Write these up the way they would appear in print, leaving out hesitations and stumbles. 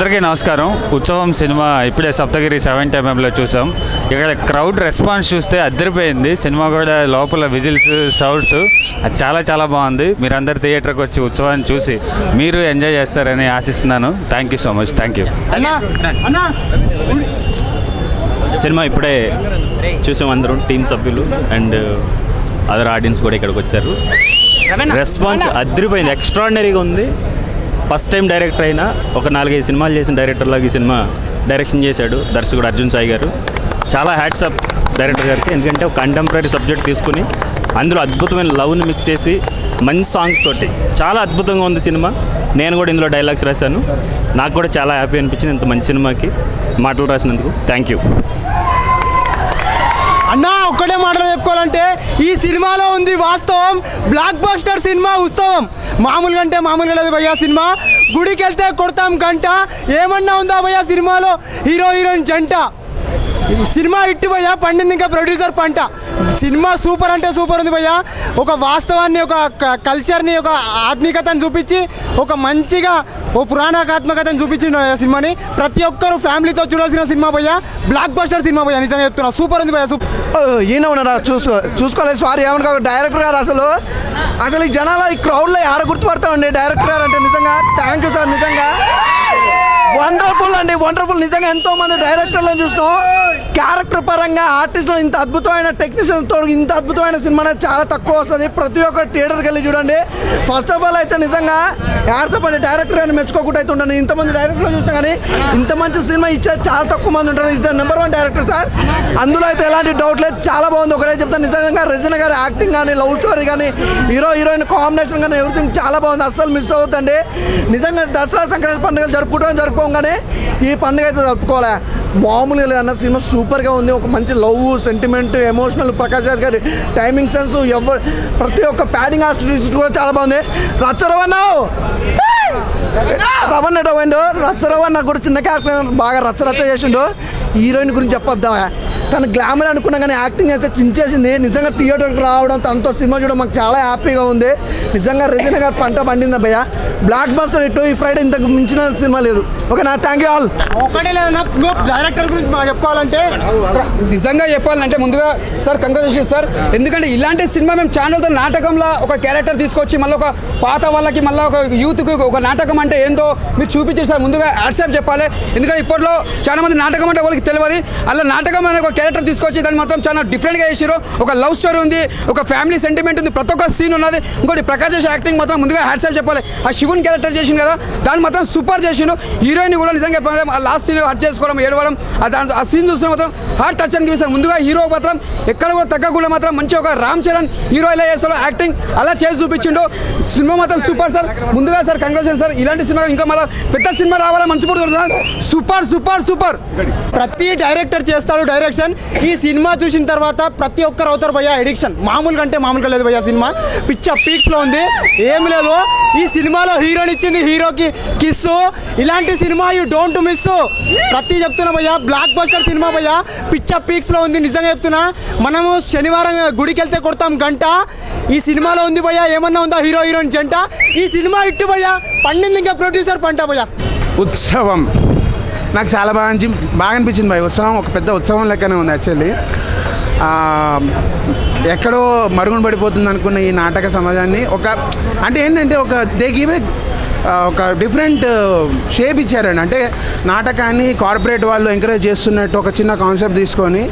అందరికీ నమస్కారం. ఉత్సవం సినిమా ఇప్పుడే సప్తగిరి 7mm చూసాం. ఇక్కడ క్రౌడ్ రెస్పాన్స్ చూస్తే అద్దరిపోయింది. సినిమా కూడా లోపల విజిల్స్, సౌండ్స్ అది చాలా చాలా బాగుంది. మీరందరు థియేటర్కి వచ్చి ఉత్సవాన్ని చూసి మీరు ఎంజాయ్ చేస్తారని ఆశిస్తున్నాను. Thank you so much. Thank you. Cinema ఇప్పుడే చూసాం అందరం, టీమ్ సభ్యులు అండ్ అదర్ ఆడియన్స్ కూడా ఇక్కడికి వచ్చారు. రెస్పాన్స్ అద్దరిపోయింది, ఎక్స్ట్రాడినరీగా ఉంది. ఫస్ట్ టైం డైరెక్టర్ అయినా ఒక 4-5 సినిమాలు చేసిన డైరెక్టర్లాగా ఈ సినిమా డైరెక్షన్ చేశాడు దర్శకుడు అర్జున్ సాయి గారు. చాలా హ్యాట్స్ అప్ డైరెక్టర్ గారికి. ఎందుకంటే ఒక కంటెంపరీ సబ్జెక్ట్ తీసుకుని అందులో అద్భుతమైన లవ్ని మిక్స్ చేసి మంచి సాంగ్స్ తోటి చాలా అద్భుతంగా ఉంది సినిమా. నేను కూడా ఇందులో డైలాగ్స్ రాశాను. నాకు కూడా చాలా హ్యాపీ అనిపించింది ఇంత మంచి సినిమాకి మాటలు రాసినందుకు. థ్యాంక్ యూ అన్నా. ఒక్కటే మాటలు చెప్పుకోవాలంటే ఈ సినిమాలో ఉంది వాస్తవం. బ్లాక్ బస్టర్ సినిమా ఉత్సవం. మామూలుగా అంటే మామూలుగా లేదు భయ్యా. సినిమా గుడికి వెళ్తే కొడతాం గంట. ఏమన్నా ఉందా భయ్యా సినిమాలో? హీరో హీరోయిన్ జంట. సినిమా హిట్ భయ్యా, పండింది ఇంకా ప్రొడ్యూసర్ పంట. సినిమా సూపర్ అంటే సూపర్ ఉంది భయ్యా. ఒక వాస్తవాన్ని, ఒక కల్చర్ని, ఒక ఆత్మీకతను చూపించి, ఒక మంచిగా ఓ పురాణాత్మకతను చూపించిన సినిమాని ప్రతి ఒక్కరు ఫ్యామిలీతో చూడాల్సిన సినిమా భయ్యా. బ్లాక్ బస్టర్ సినిమా భయ్యా, నిజంగా చెప్తున్నా. సూపర్ ఉంది భయ్యా. ఈయన ఉన్నారా చూసుకోలేదు. సారీ ఏమన్నా డైరెక్టర్ గారు అసలు ఈ జనాల ఈ క్రౌడ్లో ఆడ గుర్తుపడతామండి డైరెక్టర్ గారు అంటే. నిజంగా థ్యాంక్ యూ సార్. నిజంగా వండర్ఫుల్ అండి, వండర్ఫుల్. నిజంగా ఎంతో మంది డైరెక్టర్లను చూసినాం. క్యారెక్టర్ పరంగా ఆర్టిస్టులు ఇంత అద్భుతమైన టెక్నీషియన్స్తో ఇంత అద్భుతమైన సినిమా అనేది చాలా తక్కువ వస్తుంది. ప్రతి ఒక్క థియేటర్కి వెళ్ళి చూడండి. ఫస్ట్ ఆఫ్ ఆల్ అయితే నిజంగా యాడ్సప్ డైరెక్టర్ గారిని మెచ్చుకోకుండా అయితే ఉంటాను. ఇంతమంది డైరెక్టర్లు చూసినా కానీ ఇంత మంచి సినిమా ఇచ్చేది చాలా తక్కువ మంది ఉంటారు. Is number 1 director sir. అందులో అయితే ఎలాంటి డౌట్ లేదు, చాలా బాగుంది. ఒకటే చెప్తాను, నిజంగా రెజినా గారి యాక్టింగ్ కానీ, లవ్ స్టోరీ కానీ, హీరో హీరోయిన్ కాంబినేషన్ కానీ ఎవ్రీథింగ్ చాలా బాగుంది. అస్సలు మిస్ అవుతుందండి. నిజంగా దసరా సంక్రాంతి పండుగలు జరుపుకోగానే ఈ పండుగ అయితే జరుపుకోలే. మామూలుగా లేదన్న సినిమా సూపర్గా ఉంది. ఒక మంచి love, sentiment, emotional. Prakash Raj గారి టైమింగ్ సెన్స్, ప్రతి ఒక్క ప్యాడింగ్ ఆర్టిస్ట్ కూడా చాలా బాగుంది. రచ్చరవన్న నాకు కూడా చిన్న క్యారెక్టర్ బాగా రచ్చ చేసిండు. హీరోయిన్ గురించి చెప్పొద్దా, తన గ్లామర్ అనుకున్నా కానీ యాక్టింగ్ అయితే చించేసింది. నిజంగా థియేటర్కి రావడం, తనతో సినిమా చూడడం మాకు చాలా హ్యాపీగా ఉంది. నిజంగా రెజినా గారు పంట పండింది భయ్య. Block buster hit. ఈ ఫ్రైడే ఇంతకు మించిన సినిమా లేదు. ఓకేనా? Thank you all. ఒకటే లేదన్నా, డైరెక్టర్ గురించి మాకు చెప్పుకోవాలంటే నిజంగా చెప్పాలంటే ముందుగా సార్ కంగ్రాచులేషన్ సార్. ఎందుకంటే ఇలాంటి సినిమా మేము ఛానల్తో నాటకంలో ఒక క్యారెక్టర్ తీసుకొచ్చి మళ్ళీ ఒక పాత వాళ్ళకి, మళ్ళీ ఒక యూత్కి ఒక నాటకం అంటే ఏందో మీరు చూపించారు సార్. ముందుగా యాడ్సాప్ చెప్పాలి. ఎందుకంటే ఇప్పట్లో చాలా మంది నాటకం అంటే వాళ్ళకి తెలియదు. అలా నాటకం అనే ఒక క్యారెక్టర్ తీసుకొచ్చి దాన్ని మాత్రం చాలా డిఫరెంట్గా చేసారు. ఒక లవ్ స్టోరీ ఉంది, ఒక ఫ్యామిలీ సెంటిమెంట్ ఉంది, ప్రతి ఒక్క సీన్ ఉన్నది. ఇంకోటి ప్రకాష్ రాజ్ యాక్టింగ్ మాత్రం ముందుగా హ్యాట్సాప్ చెప్పాలి. ఆ శివుని క్యారెక్టర్ చేసింది కదా, దాన్ని మాత్రం సూపర్ చేసిండు. హీరోయిన్ కూడా నిజంగా చెప్పాలి, ఆ లాస్ట్ సీన్ హర్ట్ చేసుకోవడం, ఏడవడం, ఆ సీన్ చూస్తే మాత్రం హార్ట్ టచ్ అనిపిస్తుంది. ముందుగా హీరో మాత్రం ఎక్కడ కూడా తగ్గకుండా మాత్రం మంచి ఒక రామ్ చరణ్ హీరో ఎలా చేస్తాడో యాక్టింగ్ అలా చేసి చూపించిండు. సినిమా మాత్రం సూపర్ సార్. ముందుగా సార్ కంగ్రాచులేషన్ సార్. ఇలాంటి సినిమా ఇంకా మళ్ళీ పెద్ద సినిమా రావాలని మంచి పడుతుంది. Super super super. ప్రతి డైరెక్టర్ చేస్తాడు డైరెక్షన్. ఈ సినిమా చూసిన తర్వాత ప్రతి ఒక్కరు అవుతారు భయ్యా ఎడిక్షన్. మామూలుగా అంటే మామూలుగా లేదు భయ్యా. సినిమా పిచ్చ పీక్స్లో ఉంది, ఏమి లేదు. ఈ సినిమాలో హీరోని ఇచ్చింది హీరోకి కిస్సు. ఇలాంటి సినిమా యూ డోంట్ మిస్. ప్రతి చెప్తున్నా భయ్యా, బ్లాక్ బస్టర్ సినిమా భయ్యా, పిచ్చ పీక్స్లో ఉంది. నిజంగా చెప్తున్నా, మనము శనివారం గుడికి వెళ్తే కొడతాం గంట. ఈ సినిమాలో ఉంది భయ్యా. ఏమన్నా ఉందా హీరో హీరోయిన్ జంట? ఈ సినిమా హిట్ భయ్యా, పండింది ఇంకా ప్రొడ్యూసర్ పంట భయ్యా. ఉత్సవం నాకు చాలా బాగా అనిపించింది భయ్. ఉత్సవం ఒక పెద్ద ఉత్సవం లెక్కనే ఉంది యాక్చువల్లీ. ఎక్కడో మరుగున పడిపోతుంది అనుకున్న ఈ నాటక సమాజాన్ని అంటే ఏంటంటే ఒక డిఫరెంట్ షేప్ ఇచ్చారండి. అంటే నాటకాన్ని కార్పొరేట్ వాళ్ళు ఎంకరేజ్ చేస్తున్నట్టు ఒక చిన్న కాన్సెప్ట్ తీసుకొని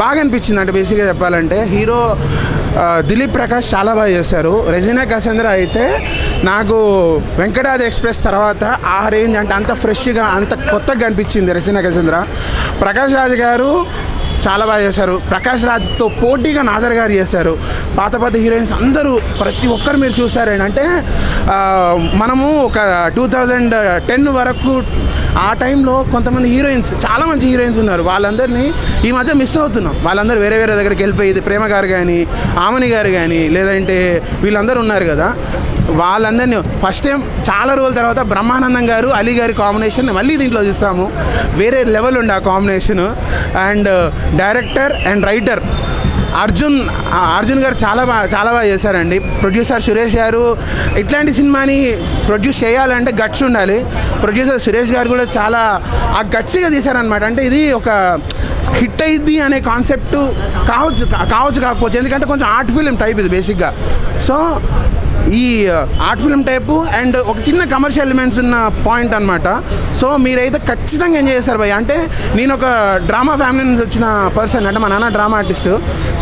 బాగా అనిపించింది. అంటే బేసిక్గా చెప్పాలంటే హీరో దిలీప్ ప్రకాష్ చాలా బాగా చేస్తారు. రెజినా కసేంద్ర అయితే నాకు వెంకటాద్రి ఎక్స్ప్రెస్ తర్వాత ఆ రేంజ్ అంటే అంత ఫ్రెష్గా, అంత కొత్తగా అనిపించింది రెజినా కసేంద్ర. ప్రకాష్ రాజ్ గారు చాలా బాగా చేశారు. ప్రకాష్ రాజ్తో పోటీగా నాజర్ గారు చేశారు. పాత హీరోయిన్స్ అందరూ ప్రతి ఒక్కరు మీరు చూస్తారండి. అంటే మనము ఒక 2010 వరకు ఆ టైంలో కొంతమంది హీరోయిన్స్, చాలా మంచి హీరోయిన్స్ ఉన్నారు. వాళ్ళందరినీ ఈ మధ్య మిస్ అవుతున్నాం. వాళ్ళందరూ వేరే దగ్గరికి వెళ్ళిపోయి, ప్రేమ గారు కానీ, ఆమని గారు కానీ, లేదంటే వీళ్ళందరూ ఉన్నారు కదా, వాళ్ళందరినీ ఫస్ట్ టైం చాలా రోజుల తర్వాత బ్రహ్మానందం గారు, అలీ గారి కాంబినేషన్ మళ్ళీ దీంట్లో చూస్తాము. వేరే లెవెల్ ఉండే ఆ combination. And director and writer Arjun గారు చాలా బాగా చేశారండి. ప్రొడ్యూసర్ సురేష్ గారు ఇట్లాంటి సినిమాని ప్రొడ్యూస్ చేయాలంటే గట్స్ ఉండాలి. ప్రొడ్యూసర్ సురేష్ గారు కూడా చాలా ఆ గట్స్గా తీశారనమాట. అంటే ఇది ఒక హిట్ అయింది అనే కాన్సెప్ట్ కావచ్చు కాకపోవచ్చు, ఎందుకంటే కొంచెం ఆర్ట్ ఫిలిం టైప్ ఇది బేసిక్గా. సో ఈ ఆర్ట్ ఫిల్మ్ టైపు అండ్ ఒక చిన్న కమర్షియల్ ఎలిమెంట్స్ ఉన్న పాయింట్ అనమాట. సో మీరైతే ఖచ్చితంగా ఎంజాయ్ చేస్తారు భయ్య. అంటే నేను ఒక డ్రామా ఫ్యామిలీ నుంచి వచ్చిన పర్సన్, అంటే మా నాన్న drama artist.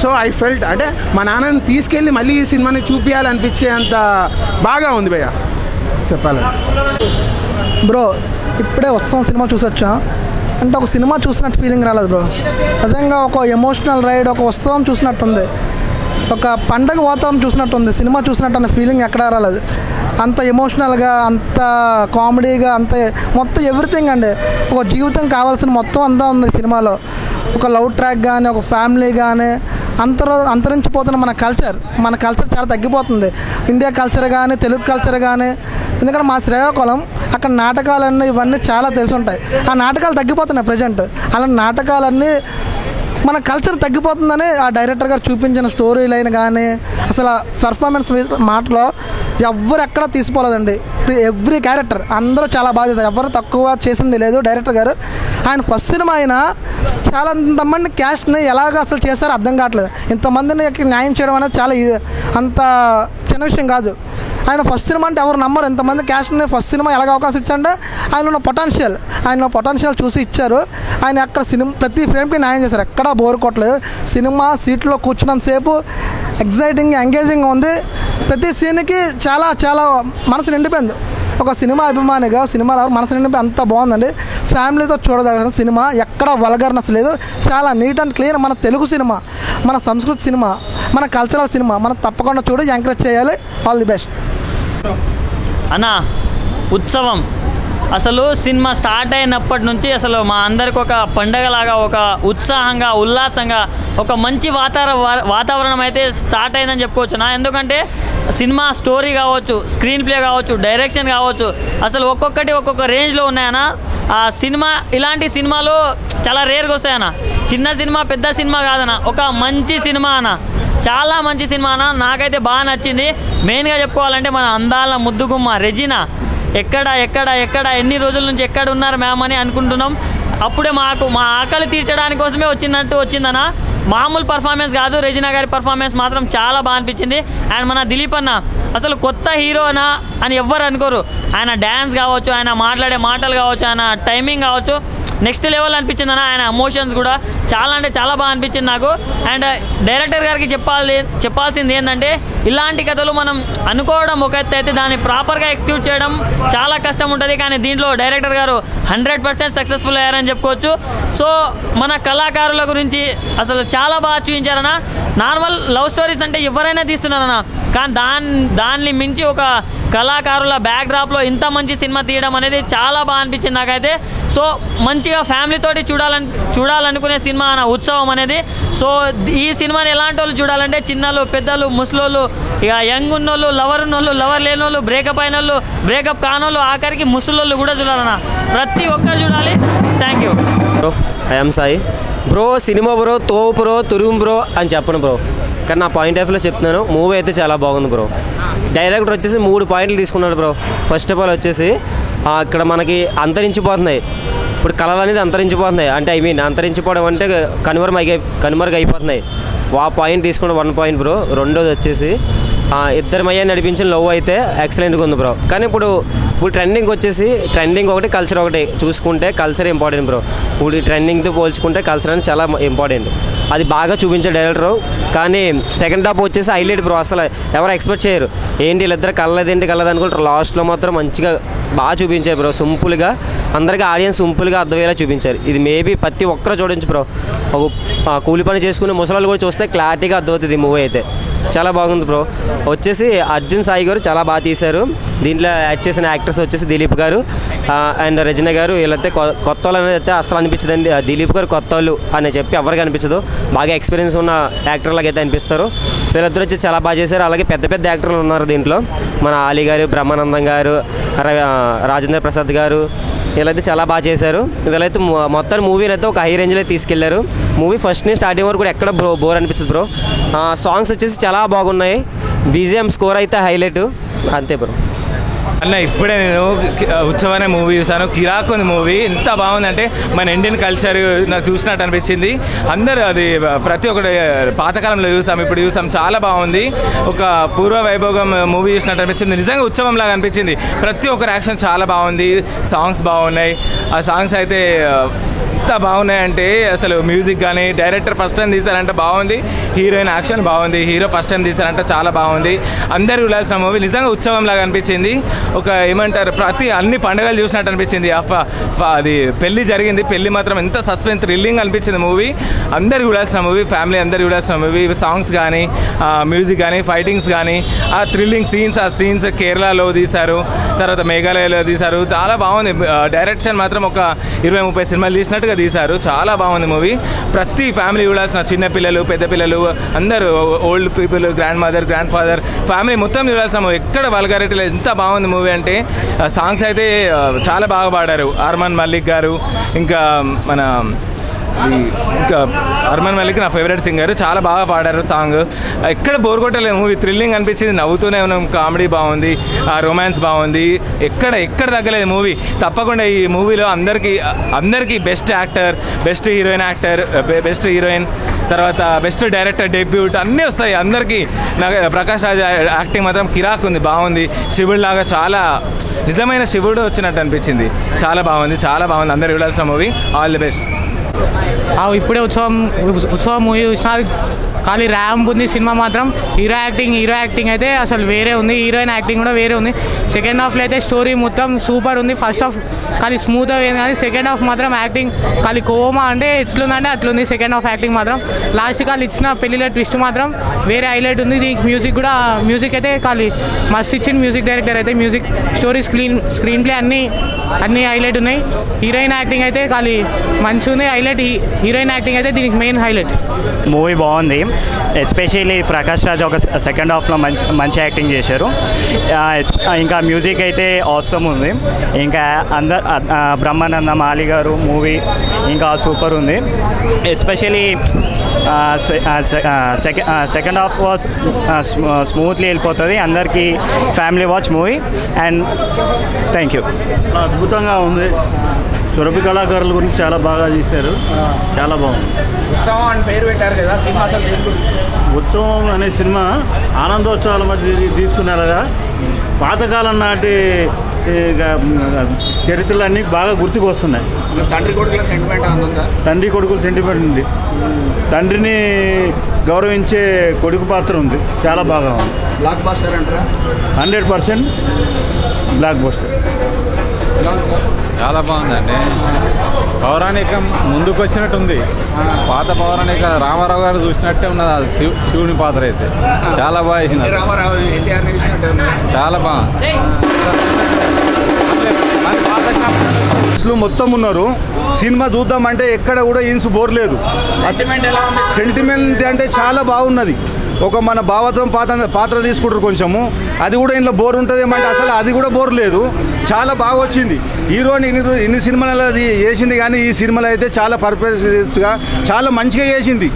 So I felt అంటే మా నాన్నని తీసుకెళ్ళి మళ్ళీ ఈ సినిమాని చూపించాలనిపించే అంత బాగా ఉంది భయ్య చెప్పాలంటే. బ్రో ఇప్పుడే ఉత్సవం సినిమా చూసొచ్చా, అంటే ఒక సినిమా చూసినట్టు ఫీలింగ్ రాలేదు బ్రో. నిజంగా ఒక ఎమోషనల్ రైడ్, ఒక ఉత్సవం చూసినట్టుంది, ఒక పండగ వాతావరణం చూసినట్టుంది. సినిమా చూసినట్టు అన్న ఫీలింగ్ ఎక్కడా రాలేదు. అంత ఎమోషనల్గా, అంత కామెడీగా, అంత మొత్తం ఎవ్రీథింగ్ అండి. ఒక జీవితం కావాల్సిన మొత్తం అంతా ఉంది సినిమాలో. ఒక లవ్ ట్రాక్ కానీ, ఒక ఫ్యామిలీ కానీ, అంతరించిపోతున్న మన కల్చర్ చాలా తగ్గిపోతుంది. ఇండియా కల్చర్ కానీ, తెలుగు కల్చర్ కానీ. ఎందుకంటే మా శ్రీకాకుళం అక్కడ నాటకాలన్నీ ఇవన్నీ చాలా తెలిసి ఉంటాయి. ఆ నాటకాలు తగ్గిపోతున్నాయి ప్రజెంట్. అలాంటి నాటకాలన్నీ మన కల్చర్ తగ్గిపోతుందని ఆ డైరెక్టర్ గారు చూపించిన స్టోరీ లైన్ కానీ, అసలు పెర్ఫార్మెన్స్ మాటలో ఎవరు ఎక్కడా తీసిపోలేదండి. ఎవ్రీ క్యారెక్టర్ అందరూ చాలా బాగా చేశారు. ఎవరు తక్కువ చేసింది లేదు డైరెక్టర్ గారు. ఆయన ఫస్ట్ సినిమా అయినా చాలా ఇంతమంది క్యాస్ట్ని ఎలాగ అసలు చేశారో అర్థం కావట్లేదు. ఇంతమందిని న్యాయం చేయడం అనేది చాలా అంత చిన్న విషయం కాదు. ఆయన ఫస్ట్ సినిమా అంటే ఎవరు నమ్మరు. ఇంతమంది క్యాస్ట్ని ఫస్ట్ సినిమా ఎలాగ అవకాశం ఇచ్చారంటే ఆయన పొటెన్షియల్ చూసి ఇచ్చారు. ఆయన అక్కడ ప్రతి ఫ్రేమ్కి న్యాయం చేశారు. ఎక్కడా బోర్ కొట్టలేదు. సినిమా సీట్లో కూర్చున్నంతసేపు ఎగ్జైటింగ్, ఎంగేజింగ్ ఉంది. ప్రతి సీన్కి చాలా చాలా మనసు నిండిపోయింది. ఒక సినిమా అభిమానిగా సినిమాలో మనసు నిండిపోయి అంత బాగుందండి. ఫ్యామిలీతో చూడదగిన సినిమా, ఎక్కడ వల్గర్నెస్ లేదు. చాలా నీట్ అండ్ క్లీన్. మన తెలుగు సినిమా, మన సంస్కృతి సినిమా, మన కల్చరల్ సినిమా మనం తప్పకుండా చూడి ఎంకరేజ్ చేయాలి. ఆల్ ది బెస్ట్ అన్న. ఉత్సవం అసలు సినిమా స్టార్ట్ అయినప్పటి నుంచి అసలు మా అందరికి ఒక పండగలాగా, ఒక ఉత్సాహంగా, ఉల్లాసంగా, ఒక మంచి వాతావరణం అయితే స్టార్ట్ అయిందని చెప్పుకోవచ్చునా. ఎందుకంటే సినిమా స్టోరీ కావచ్చు, స్క్రీన్ ప్లే కావచ్చు, డైరెక్షన్ కావచ్చు, అసలు ఒక్కొక్క రేంజ్లో ఉన్నాయన్న. ఆ సినిమా ఇలాంటి సినిమాలు చాలా రేర్గా వస్తాయన్న. చిన్న సినిమా పెద్ద సినిమా కాదన్న, ఒక మంచి సినిమా అన్న, చాలా మంచి సినిమా అన్న. నాకైతే బాగా నచ్చింది. మెయిన్గా చెప్పుకోవాలంటే మన అందాల ముద్దుగుమ్మ రెజినా ఎక్కడ ఎన్ని రోజుల నుంచి ఎక్కడ ఉన్నారు మ్యామ్ అని అనుకుంటున్నాం. అప్పుడే మా ఆకలి తీర్చడానికి కోసమే వచ్చిందన్న. మామూలు పర్ఫార్మెన్స్ కాదు, రెజినా గారి పర్ఫార్మెన్స్ మాత్రం చాలా బాగా అనిపించింది. అండ్ మన దిలీప్ అన్న అసలు కొత్త హీరోనా అని ఎవ్వరు అనుకోరు. ఆయన డ్యాన్స్ కావచ్చు, ఆయన మాట్లాడే మాటలు కావచ్చు, ఆయన టైమింగ్ కావచ్చు, నెక్స్ట్ లెవెల్ అనిపించింది అన్న. ఆయన ఎమోషన్స్ కూడా చాలా అంటే చాలా బాగా అనిపించింది నాకు. అండ్ డైరెక్టర్ గారికి చెప్పాల్సింది ఏంటంటే, ఇలాంటి కథలు మనం అనుకోవడం ఒక ఎత్తు అయితే దాన్ని ప్రాపర్గా ఎగ్జిక్యూట్ చేయడం చాలా కష్టం ఉంటుంది. కానీ దీంట్లో డైరెక్టర్ గారు 100% సక్సెస్ఫుల్ అయ్యారని చెప్పుకోవచ్చు. సో మన కళాకారుల గురించి అసలు చాలా బాగా చూపించారన్న. నార్మల్ లవ్ స్టోరీస్ అంటే ఎవరైనా తీస్తున్నారన్న, కానీ దాన్ని మించి ఒక కళాకారుల బ్యాక్డ్రాప్లో ఇంత మంచి సినిమా తీయడం అనేది చాలా బాగా అనిపించింది నాకైతే. సో మంచిగా ఫ్యామిలీతోటి చూడాలనుకునే సినిమా అన్న ఉత్సవం అనేది. సో ఈ సినిమాని ఎలాంటి వాళ్ళు చూడాలంటే చిన్నలు, పెద్దలు, ముసలోళ్ళు, ఇక యంగ్ ఉన్నోళ్ళు, లవర్ ఉన్నోళ్ళు, లవర్ లేనోళ్ళు, బ్రేకప్ అయిన వాళ్ళు, బ్రేకప్ కానోళ్ళు, ఆఖరికి ముసలోళ్ళు కూడా చూడాలన్న. ప్రతి ఒక్కరు చూడాలి. Thank you bro. I'm Sai bro. Cinema bro, తోపు బ్రో, తురుము బ్రో అని చెప్పను బ్రో, కానీ నా పాయింట్ ఆఫ్ వ్యూలో చెప్తున్నాను. మూవీ అయితే చాలా బాగుంది బ్రో. డైరెక్టర్ వచ్చేసి 3 పాయింట్లు తీసుకున్నాడు బ్రో. ఫస్ట్ ఆఫ్ ఆల్ వచ్చేసి ఇక్కడ మనకి అంతరించిపోతున్నాయి ఇప్పుడు కళలు అనేది అంతరించిపోతున్నాయి. అంటే అంతరించిపోవడం అంటే కనుమరుగు అయిపోతున్నాయి. ఆ పాయింట్ తీసుకుంటే 1 పాయింట్ బ్రో. రెండోది వచ్చేసి ఇద్దరి మయ్య నడిపించిన లవ్ అయితే ఎక్సలెంట్గా ఉంది బ్రో. కానీ ఇప్పుడు ట్రెండింగ్ వచ్చేసి ఒకటి, కల్చర్ ఒకటి చూసుకుంటే కల్చర్ ఇంపార్టెంట్ బ్రో. ఇప్పుడు ట్రెండింగ్తో పోల్చుకుంటే కల్చర్ అనేది చాలా ఇంపార్టెంట్. అది బాగా చూపించే డైరెక్టరు. కానీ సెకండ్ హాఫ్ వచ్చేసి హైలైట్ బ్రో. అసలు ఎవరు ఎక్స్పెక్ట్ చేయరు. ఏంటి వీళ్ళిద్దరు కలదేంటి అనుకుంటారు. లాస్ట్లో మాత్రం మంచిగా బాగా చూపించారు బ్రో. సింపుల్గా అందరికీ ఆడియన్స్ సింపుల్గా అర్థమయ్యేలా చూపించారు. ఇది మేబీ ప్రతి ఒక్కరు చూడొచ్చు బ్రో. కూలి పని చేసుకునే ముసలాళ్ళు కూడా చూస్తే క్లారిటీగా అర్థమవుతుంది. ఈ మూవీ అయితే చాలా బాగుంది బ్రో. వచ్చేసి అర్జున్ సాయి గారు చాలా బాగా తీశారు. దీంట్లో యాక్ట్ చేసిన యాక్టర్స్ వచ్చేసి దిలీప్ గారు అండ్ రెజినా గారు. వీళ్ళైతే కొత్త వాళ్ళు అనేది అయితే అసలు అనిపించదండి. దిలీప్ గారు కొత్త వాళ్ళు అని చెప్పి ఎవరికి అనిపించదు. బాగా ఎక్స్పీరియన్స్ ఉన్న యాక్టర్లాగా అయితే అనిపిస్తారు. వీళ్ళిద్దరు వచ్చి చాలా బాగా చేశారు. అలాగే పెద్ద పెద్ద యాక్టర్లు ఉన్నారు దీంట్లో. మన ఆలీ గారు, బ్రహ్మానందం గారు, రాజేంద్ర ప్రసాద్ గారు, వీళ్ళైతే చాలా బాగా చేశారు. వీళ్ళైతే మొత్తం మూవీని అయితే ఒక హై రేంజ్లో తీసుకెళ్లారు. మూవీ ఫస్ట్ నుంచి స్టార్టింగ్ వరకు కూడా ఎక్కడ బోర్ అనిపించదు బ్రో. సాంగ్స్ వచ్చేసి చాలా బాగున్నాయి. BGM స్కోర్ అయితే హైలైట్. అంతే బ్రో. అన్న ఇప్పుడే నేను ఉత్సవం అనే మూవీ చూసాను. కిరాక్ ఉంది మూవీ. ఎంత బాగుందంటే మన ఇండియన్ కల్చర్ నాకు చూసినట్టు అనిపించింది. అందరూ అది ప్రతి ఒక్కటి పాతకాలంలో చూసాం, ఇప్పుడు చూసాం. చాలా బాగుంది. ఒక పూర్వ వైభోగం మూవీ చూసినట్టు అనిపించింది. నిజంగా ఉత్సవం లాగా అనిపించింది. ప్రతి ఒక్కరి యాక్షన్ చాలా బాగుంది. సాంగ్స్ బాగున్నాయి. ఆ సాంగ్స్ అయితే ఎంత బాగున్నాయంటే అసలు మ్యూజిక్ కానీ డైరెక్టర్ ఫస్ట్ టైం తీశారంటే బాగుంది. హీరోయిన్ యాక్షన్ బాగుంది. హీరో ఫస్ట్ టైం తీశారంటే చాలా బాగుంది. అందరూ చూడాల్సిన మూవీ. నిజంగా ఉత్సవం లాగా అనిపించింది. ఒక ఏమంటారు అన్ని పండుగలు చూసినట్టు అనిపించింది. అది పెళ్లి జరిగింది. పెళ్లి మాత్రం ఎంత సస్పెన్స్ థ్రిల్లింగ్ అనిపించింది మూవీ. అందరు చూడాల్సిన మూవీ. ఫ్యామిలీ అందరు చూడాల్సిన మూవీ. సాంగ్స్ కానీ మ్యూజిక్ కానీ ఫైటింగ్స్ కానీ ఆ థ్రిల్లింగ్ సీన్స్ కేరళలో తీశారు, తర్వాత మేఘాలయలో తీశారు. చాలా బాగుంది. డైరెక్షన్ మాత్రం ఒక 20-30 సినిమాలు తీసినట్టుగా తీశారు. చాలా బాగుంది మూవీ. ప్రతి ఫ్యామిలీ చూడాల్సిన, చిన్నపిల్లలు పెద్ద పిల్లలు అందరూ, old people, grand mother grand father family మొత్తం చూడాల్సిన మూవీ. ఎక్కడ వల్గారిటీ లేదు. ఎంత బాగుంది మూవీ అంటే. సాంగ్స్ అయితే చాలా బాగా పాడారు అర్మాన్ మల్లిక్ గారు. ఇంకా అర్మాన్ మల్లిక్ నా ఫేవరెట్ సింగర్. చాలా బాగా పాడారు సాంగ్. ఎక్కడ బోర్ కొట్టలేదు మూవీ. థ్రిల్లింగ్ అనిపించింది. నవ్వుతూనే ఉన్నాం. కామెడీ బాగుంది. రొమాన్స్ బాగుంది. ఎక్కడ తగ్గలేదు మూవీ. తప్పకుండా ఈ మూవీలో అందరికీ best actor, best best heroine, తర్వాత బెస్ట్ డైరెక్టర్ డెబ్యూట్ అన్నీ వస్తాయి అందరికీ. నాకు ప్రకాష్ రాజ్ యాక్టింగ్ మాత్రం కిరాక్ ఉంది. బాగుంది. శివుడు లాగా చాలా నిజమైన శివుడు వచ్చినట్టు అనిపించింది. చాలా బాగుంది. అందరు చూడాల్సిన మూవీ. All the best. ఇప్పుడే ఉత్సవం మూవీ చూసిన. ఖాళీ ర్యాంప్ ఉంది సినిమా మాత్రం. హీరో యాక్టింగ్ అయితే అసలు వేరే ఉంది. హీరోయిన్ యాక్టింగ్ కూడా వేరే ఉంది. సెకండ్ హాఫ్లో అయితే స్టోరీ మొత్తం సూపర్ ఉంది. ఫస్ట్ హాఫ్ ఖాళీ స్మూత్ అయింది కానీ సెకండ్ హాఫ్ మాత్రం యాక్టింగ్ ఖాళీ కోమా అంటే ఎట్లుందంటే అట్లుంది. సెకండ్ హాఫ్ యాక్టింగ్ మాత్రం లాస్ట్ ఖాళీ ఇచ్చిన పెళ్లిలో ట్విస్ట్ మాత్రం వేరే హైలైట్ ఉంది. దీనికి మ్యూజిక్ అయితే ఖాళీ మస్త్ ఇచ్చింది మ్యూజిక్ డైరెక్టర్ అయితే. మ్యూజిక్ స్టోరీ స్క్రీన్ ప్లే అన్నీ హైలైట్ ఉన్నాయి. హీరోయిన్ యాక్టింగ్ అయితే ఖాళీ మంచిగా ఉంది. హైలైట్ హీరోయిన్ యాక్టింగ్ అయితే దీనికి మెయిన్ హైలైట్. మూవీ బాగుంది. ఎస్పెషల్లీ ప్రకాష్ రాజ్ ఒక సెకండ్ హాఫ్లో మంచి యాక్టింగ్ చేశారు. ఇంకా మ్యూజిక్ అయితే ఆసమ్ ఉంది. ఇంకా బ్రహ్మానంద మాలి గారు మూవీ ఇంకా సూపర్ ఉంది. Especially second half was smoothly వెళ్ళిపోతుంది. అందరికీ family watch movie. And thank you. అద్భుతంగా ఉంది. సురభి కళాకారుల గురించి చాలా బాగా చేశారు. చాలా బాగుంది. ఉత్సవం అని పేరు పెట్టారు కదా సినిమా. అసలు ఉత్సవం అనే సినిమా ఆనందోత్సవాల మధ్య తీసుకున్నారుగా. పాతకాలం నాటి చరిత్రలన్నీ బాగా గుర్తుకు వస్తున్నాయి. తండ్రి కొడుకుల సెంటిమెంట్ ఉంది. తండ్రిని గౌరవించే కొడుకు పాత్ర ఉంది. చాలా బాగా ఉంది. బ్లాక్ బస్టర్ అంటారా? 100% బ్లాక్ బస్టర్. చాలా బాగుందండి. పౌరాణికం ముందుకు వచ్చినట్టుంది. పాత పౌరాణిక రామారావు గారు చూసినట్టే ఉన్నది. అది శివుని పాత్ర అయితే చాలా బాగా వేసినారు. చాలా బాగుంది. మొత్తం ఉన్నారు. సినిమా చూద్దామంటే ఎక్కడ కూడా ఇన్స్ బోర్ లేదు. సెంటిమెంట్ అంటే చాలా బాగున్నది. ఒక మన భావత్వం పాత్ర తీసుకుంటారు కొంచెము. అది కూడా ఇంట్లో బోర్ ఉంటుంది ఏమంటే అసలు అది కూడా బోర్ లేదు. చాలా బాగా వచ్చింది. హీరోని ఇన్ని సినిమాలు అది చేసింది కానీ ఈ సినిమాలో అయితే చాలా పర్ఫెక్ట్గా చాలా మంచిగా చేసింది.